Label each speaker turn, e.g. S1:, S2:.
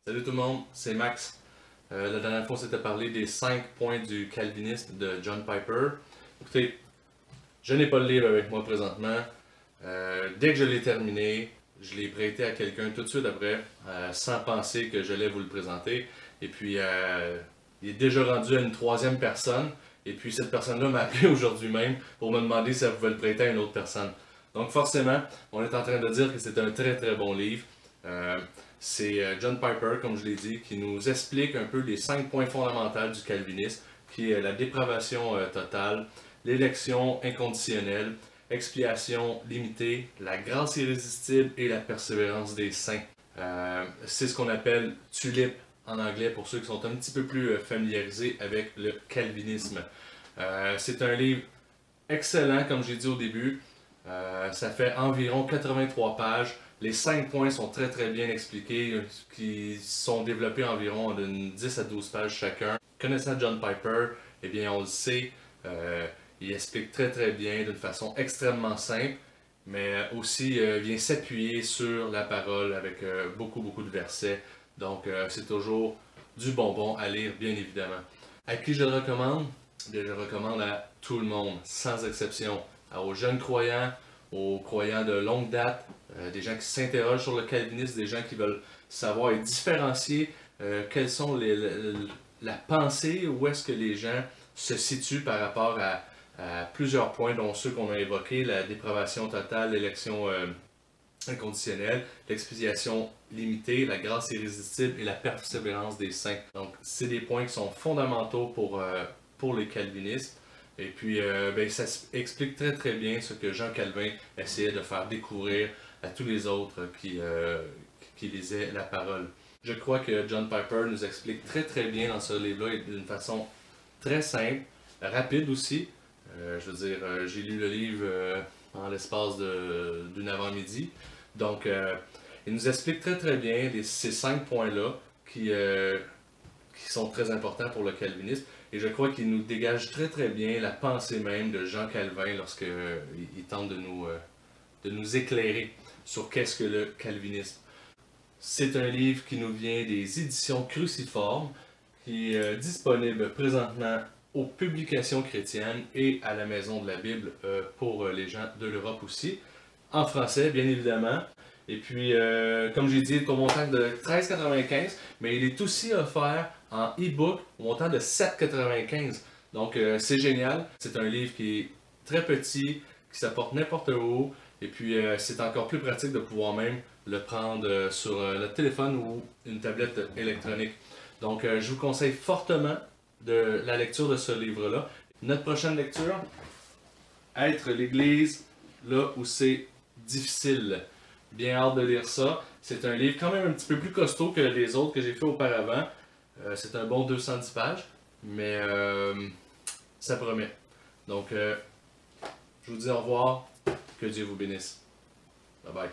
S1: Salut tout le monde, c'est Max. La dernière fois, on s'était parlé des 5 points du calvinisme de John Piper. Écoutez, je n'ai pas le livre avec moi présentement. Dès que je l'ai terminé, je l'ai prêté à quelqu'un tout de suite après, sans penser que j'allais vous le présenter. Et puis, il est déjà rendu à une troisième personne. Et puis, cette personne-là m'a appelé aujourd'hui même pour me demander si elle pouvait le prêter à une autre personne. Donc, forcément, on est en train de dire que c'est un très très bon livre. Euh, c'est John Piper, comme je l'ai dit, qui nous explique un peu les 5 points fondamentaux du calvinisme, qui est la dépravation totale, l'élection inconditionnelle, expiation limitée, la grâce irrésistible et la persévérance des saints. C'est ce qu'on appelle tulipe en anglais pour ceux qui sont un petit peu plus familiarisés avec le calvinisme. C'est un livre excellent, comme j'ai dit au début. Ça fait environ 83 pages. Les 5 points sont très très bien expliqués, qui sont développés environ de 10 à 12 pages chacun. Connaissant John Piper, eh bien on le sait, il explique très très bien d'une façon extrêmement simple, mais aussi vient s'appuyer sur la parole avec beaucoup beaucoup de versets. Donc c'est toujours du bonbon à lire, bien évidemment. À qui je le recommande? Bien, je le recommande à tout le monde, sans exception. Aux jeunes croyants, aux croyants de longue date, des gens qui s'interrogent sur le calvinisme, des gens qui veulent savoir et différencier quelles sont la pensée, où est-ce que les gens se situent par rapport à plusieurs points, dont ceux qu'on a évoqués, la dépravation totale, l'élection inconditionnelle, l'expiation limitée, la grâce irrésistible et la persévérance des saints. Donc, c'est des points qui sont fondamentaux pour les calvinistes. Et puis, ça explique très très bien ce que Jean Calvin essayait de faire découvrir à tous les autres qui lisaient la parole. Je crois que John Piper nous explique très très bien dans ce livre-là d'une façon très simple, rapide aussi. Je veux dire, j'ai lu le livre en l'espace d'une avant-midi. Donc, il nous explique très très bien ces 5 points-là qui sont très importants pour le calvinisme. Et je crois qu'il nous dégage très très bien la pensée même de Jean Calvin lorsqu'il tente de nous éclairer sur qu'est-ce que le calvinisme. C'est un livre qui nous vient des éditions Cruciforme, qui est disponible présentement aux publications chrétiennes et à la Maison de la Bible pour les gens de l'Europe aussi, en français bien évidemment. Et puis, comme j'ai dit, au montant de 13,95, mais il est aussi offert en e-book au montant de 7,95. Donc, c'est génial. C'est un livre qui est très petit, qui s'apporte n'importe où. Et puis, c'est encore plus pratique de pouvoir même le prendre sur notre téléphone ou une tablette électronique. Donc, je vous conseille fortement de la lecture de ce livre-là. Notre prochaine lecture, être l'Église là où c'est difficile. Bien hâte de lire ça. C'est un livre quand même un petit peu plus costaud que les autres que j'ai fait auparavant. C'est un bon 210 pages, mais ça promet. Donc, je vous dis au revoir. Que Dieu vous bénisse. Bye bye.